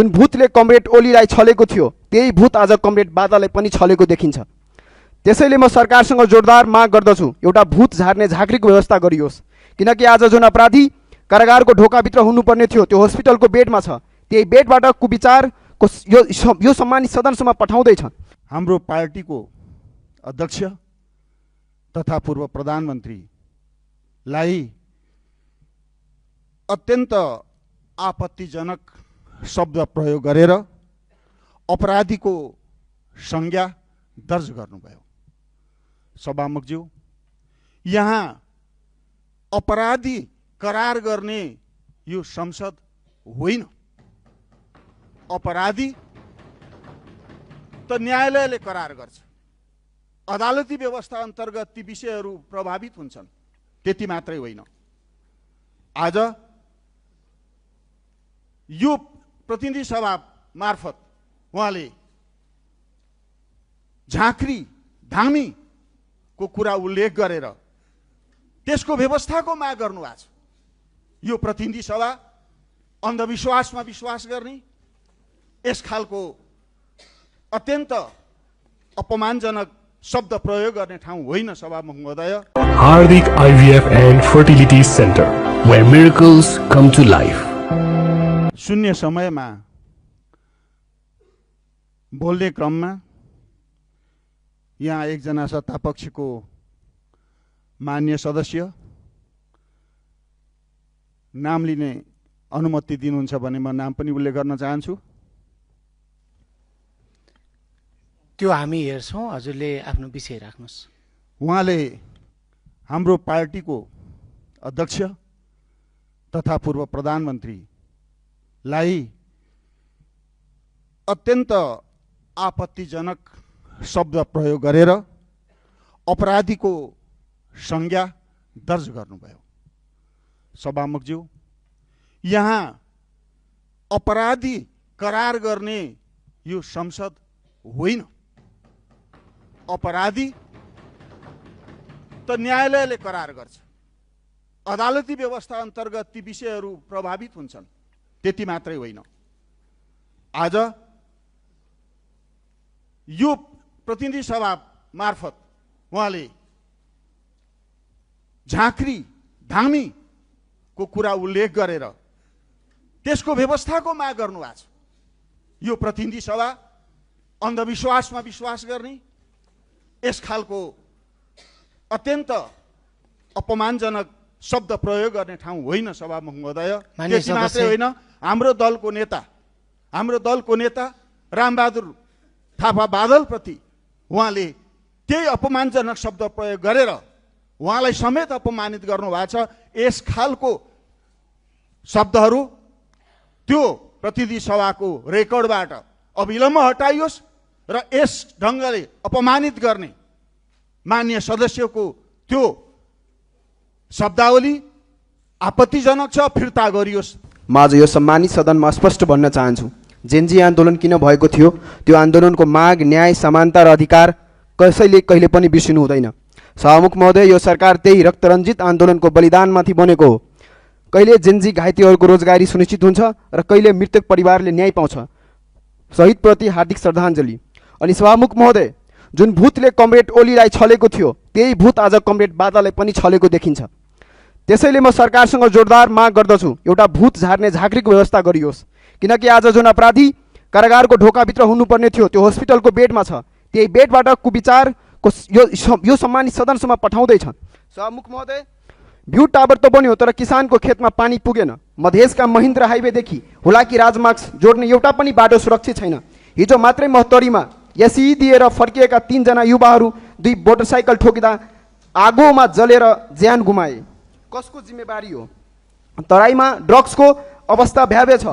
जुन भूतले कमरेड ओलीलाई छलेको थियो त्यही भूत आज कमरेड बादललाई पनि छलेको देखिन्छ। त्यसैले म सरकारसँग जोरदार माग गर्दछु, एउटा भूत झार्ने झाँक्रीको व्यवस्था गरियोस्, किनकि आज जुन अपराधी कारागारको ढोकाभित्र हुनुपर्ने थियो त्यो हस्पिटलको बेडमा छ। त्यही बेडबाट कुविचारको यो सम्मानित सदनसम्म पठाउँदैछ। हाम्रो पार्टीको अध्यक्ष तथा पूर्व प्रधानमन्त्रीलाई अत्यन्त आपत्तिजनक शब्द प्रयोग गरेर अपराधीको संज्ञा दर्ज गर्नुभयो। सभामुखज्यू, यहाँ अपराधी करार गर्ने यो संसद होइन। अपराधी त न्यायालयले करार गर्छ, अदालती व्यवस्था अन्तर्गत ती विषयहरू प्रभावित हुन्छन्। त्यति मात्रै होइन, आज यो प्रतिनिधि सभा मार्फत उहाँले झाँक्री धामीको कुरा उल्लेख गरेर त्यसको व्यवस्थाको माग गर्नुभएको छ। यो प्रतिनिधि सभा अन्धविश्वासमा विश्वास गर्ने, यस खालको अत्यन्त अपमानजनक शब्द प्रयोग गर्ने ठाउँ होइन। सभामुख महोदय, Hardik IVF and Fertility Center, where miracles come to life. शून्य समयमा बोल्ने क्रममा यहाँ एकजना सत्तापक्षको मान्य सदस्य नाम लिने अनुमति दिनुहुन्छ भने म नाम पनि उल्लेख गर्न चाहन्छु। त्यो हामी हेर्छौँ, हजुरले आफ्नो विषय राख्नुहोस्। उहाँले हाम्रो पार्टीको अध्यक्ष तथा पूर्व प्रधानमन्त्रीलाई अत्यन्त आपत्तिजनक शब्द प्रयोग गरेर अपराधीको संज्ञा दर्ज गर्नुभयो। सभामुखज्यू, यहाँ अपराधी करार गर्ने यो संसद होइन। अपराधी त न्यायालयले करार गर्छ, अदालती व्यवस्था अन्तर्गत ती विषयहरू प्रभावित हुन्छन्। त्यति मात्रै होइन, आज यो प्रतिनिधि सभा मार्फत उहाँले झाँक्री धामीको कुरा उल्लेख गरेर त्यसको व्यवस्थाको माग गर्नुभएको छ। यो प्रतिनिधि सभा अन्धविश्वासमा विश्वास गर्ने, यस खालको अत्यन्त अपमानजनक शब्द प्रयोग गर्ने ठाउँ होइन। सभामुख महोदय, त्यति मात्रै होइन, हाम्रो दलको नेता रामबहादुर थापा बादलप्रति उहाँले त्यही अपमानजनक शब्द प्रयोग गरेर उहाँलाई समेत अपमानित गर्नुभएको छ। यस खालको शब्दहरू त्यो प्रतिनिधि सभाको रेकर्डबाट अविलम्ब हटाइयोस् र यस ढङ्गले अपमानित गर्ने मान्य सदस्यको त्यो शब्दावली आपत्तिजनक छ, फिर्ता गरियोस्। म आज यो सम्मानित सदनमा स्पष्ट भन्न चाहन्छु, जेनजी आन्दोलन किन भएको थियो, त्यो आन्दोलनको माग, न्याय, समानता र अधिकार कसैले कहिले पनि बिर्सिनु हुँदैन। सभामुख महोदय, यो सरकार त्यही रक्तरञ्जित आन्दोलनको बलिदानमाथि बनेको हो। कहिले जेनजी घाइतेहरूको रोजगारी सुनिश्चित हुन्छ र कहिले मृतक परिवारले न्याय पाउँछ। शहीदप्रति हार्दिक श्रद्धाञ्जली। अनि सभामुख महोदय, जुन भूतले कमरेड ओलीलाई छलेको थियो त्यही भूत आज कमरेड बादललाई पनि छलेको देखिन्छ। त्यसैले म सरकारसँग जोरदार माग गर्दछु, एउटा भूत झार्ने झाँक्रीको व्यवस्था गरियोस्, किनकि आज जुन अपराधी कारागारको ढोकाभित्र हुनुपर्ने थियो त्यो हस्पिटलको बेडमा छ। त्यही बेडबाट कुविचारको यो सम्मानित सदनसम्म पठाउँदैछ। सभामुख महोदय, भ्यू टावर त बन्यो तर किसानको खेतमा पानी पुगेन। मधेसका महेन्द्र हाइवेदेखि हुलाकी राजमार्ग जोड्ने एउटा पनि बाटो सुरक्षित छैन। हिजो मात्रै महोत्तरीमा एसई दिएर फर्किएका 3 जना युवाहरू 2 मोटरसाइकल ठोकिँदा आगोमा जलेर ज्यान गुमाए। कसको जिम्मेवारी हो? तराईमा ड्रग्सको अवस्था भयावह छ।